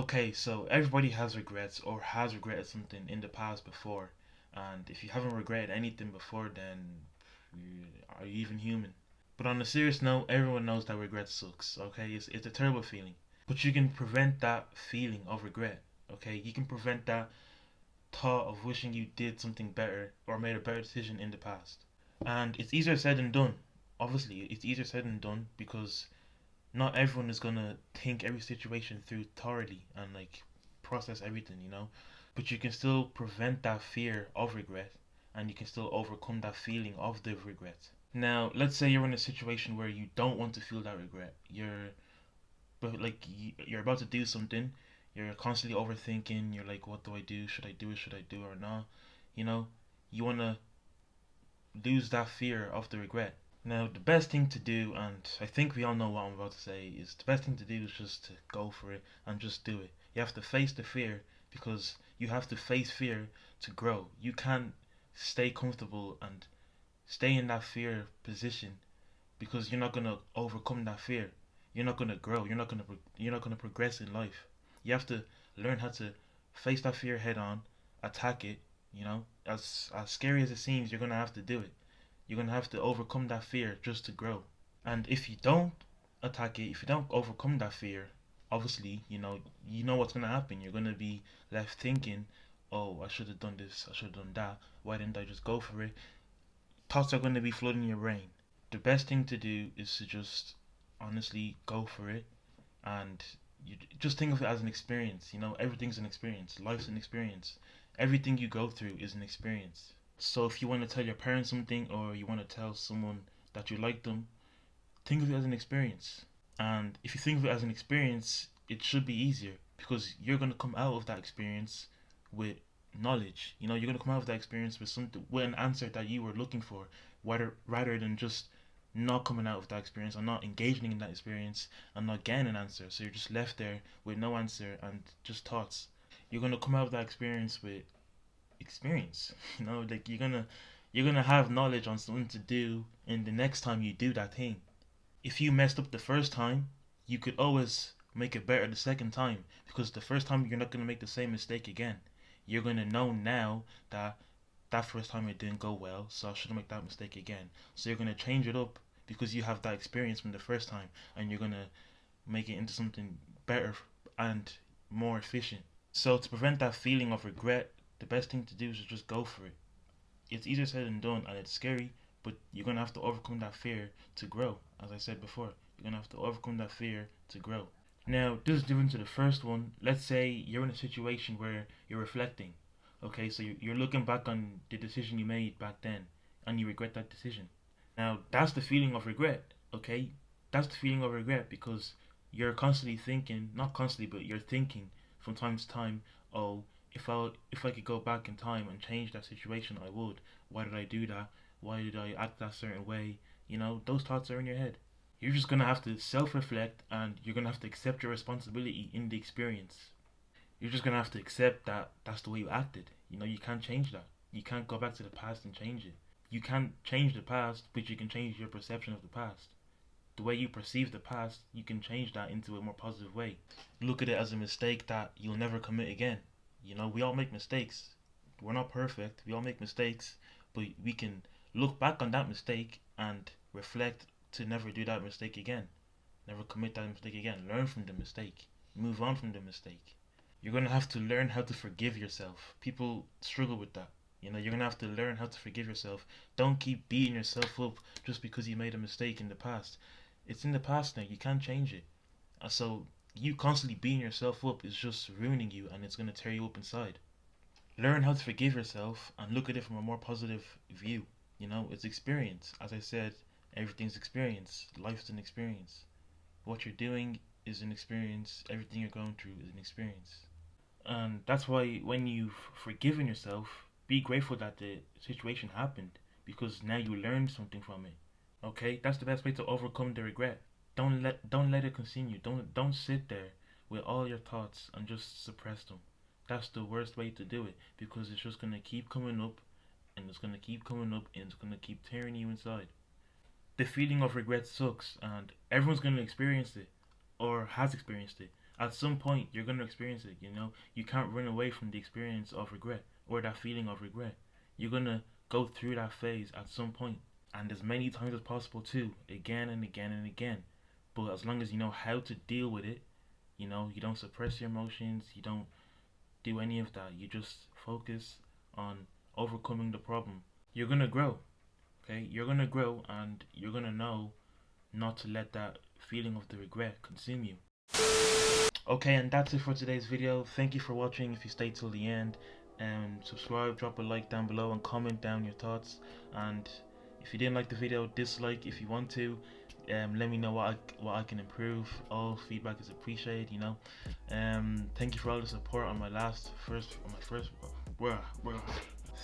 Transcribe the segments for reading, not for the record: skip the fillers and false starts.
Okay, so everybody has regrets or has regretted something in the past before. And if you haven't regretted anything before, then are you even human? But on a serious note, everyone knows that regret sucks, okay? It's a terrible feeling. But you can prevent that feeling of regret, okay? You can prevent that thought of wishing you did something better or made a better decision in the past. And it's easier said than done. Obviously, it's easier said than done because not everyone is gonna think every situation through thoroughly and like process everything, But you can still prevent that fear of regret and you can still overcome that feeling of the regret. Now, let's say you're in a situation where you don't want to feel that regret. You're about to do something, you're constantly overthinking, you're like, what do I do? Should I do it? Should I do it or not? You know, you want to lose that fear of the regret. Now, the best thing to do, and I think we all know what I'm about to say, is the best thing to do is just to go for it and just do it. You have to face the fear because you have to face fear to grow. You can't stay comfortable and stay in that fear position because you're not gonna overcome that fear. You're not gonna grow. You're not gonna progress in life. You have to learn how to face that fear head on, attack it. As scary as it seems, you're gonna have to do it. You're gonna have to overcome that fear just to grow. And if you don't attack it, if you don't overcome that fear, obviously, you know what's gonna happen. You're gonna be left thinking, "Oh, I should have done this. I should have done that. Why didn't I just go for it?" Thoughts are gonna be flooding your brain. The best thing to do is to just honestly go for it and you just think of it as an experience. Everything's an experience. Life's an experience. Everything you go through is an experience. So if you want to tell your parents something or you want to tell someone that you like them, think of it as an experience. And if you think of it as an experience, it should be easier because you're going to come out of that experience with knowledge. You're going to come out of that experience with something, with an answer that you were looking for, rather than just not coming out of that experience or not engaging in that experience and not getting an answer. So you're just left there with no answer and just thoughts. You're going to come out of that experience with experience. Like you're gonna have knowledge on something to do in the next time you do that thing. If you messed up the first time, you could always make it better the second time because the first time you're not gonna make the same mistake again. You're gonna know now that that first time it didn't go well, so I shouldn't make that mistake again. So you're gonna change it up because you have that experience from the first time, and you're gonna make it into something better and more efficient. So to prevent that feeling of regret, the best thing to do is to just go for it. It's easier said than done and it's scary, but you're gonna have to overcome that fear to grow. As I said before, you're gonna have to overcome that fear to grow. Now, this is different to the first one. Let's say you're in a situation where you're reflecting. Okay, so you're looking back on the decision you made back then and you regret that decision. Now, that's the feeling of regret, okay? That's the feeling of regret because you're constantly thinking, not constantly, but you're thinking from time to time, oh, if I could go back in time and change that situation, I would. Why did I do that? Why did I act that certain way? Those thoughts are in your head. You're just gonna have to self-reflect and you're gonna have to accept your responsibility in the experience. You're just gonna have to accept that that's the way you acted. You can't change that. You can't go back to the past and change it. You can't change the past, but you can change your perception of the past. The way you perceive the past, you can change that into a more positive way. Look at it as a mistake that you'll never commit again. We all make mistakes. We're not perfect. We all make mistakes, but we can look back on that mistake and reflect to never do that mistake again. Never commit that mistake again. Learn from the mistake. Move on from the mistake. You're going to have to learn how to forgive yourself. People struggle with that. You're going to have to learn how to forgive yourself. Don't keep beating yourself up just because you made a mistake in the past. It's in the past now. You can't change it. So you constantly beating yourself up is just ruining you and it's going to tear you up inside. Learn how to forgive yourself and look at it from a more positive view. It's experience. As I said, everything's experience. Life's an experience. What you're doing is an experience. Everything you're going through is an experience. And that's why when you've forgiven yourself, be grateful that the situation happened because now you learned something from it. Okay? That's the best way to overcome the regret. Don't let it consume you. Don't sit there with all your thoughts and just suppress them. That's the worst way to do it because it's just gonna keep coming up and it's gonna keep coming up and it's gonna keep tearing you inside. The feeling of regret sucks and everyone's gonna experience it or has experienced it. At some point, you're gonna experience it. You know, you can't run away from the experience of regret or that feeling of regret. You're gonna go through that phase at some point, and as many times as possible too, again and again and again. But as long as you know how to deal with it, you know, you don't suppress your emotions, you don't do any of that. You just focus on overcoming the problem. You're gonna grow, okay? You're gonna grow, and you're gonna know not to let that feeling of the regret consume you. Okay, and that's it for today's video. Thank you for watching. If you stayed till the end, subscribe, drop a like down below, and comment down your thoughts. And if you didn't like the video, dislike if you want to. Let me know what I can improve. All feedback is appreciated, you know. Thank you for all the support on my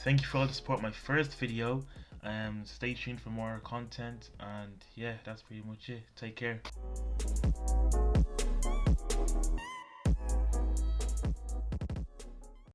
thank you for all the support on my first video. Stay tuned for more content, and yeah, that's pretty much it. Take care.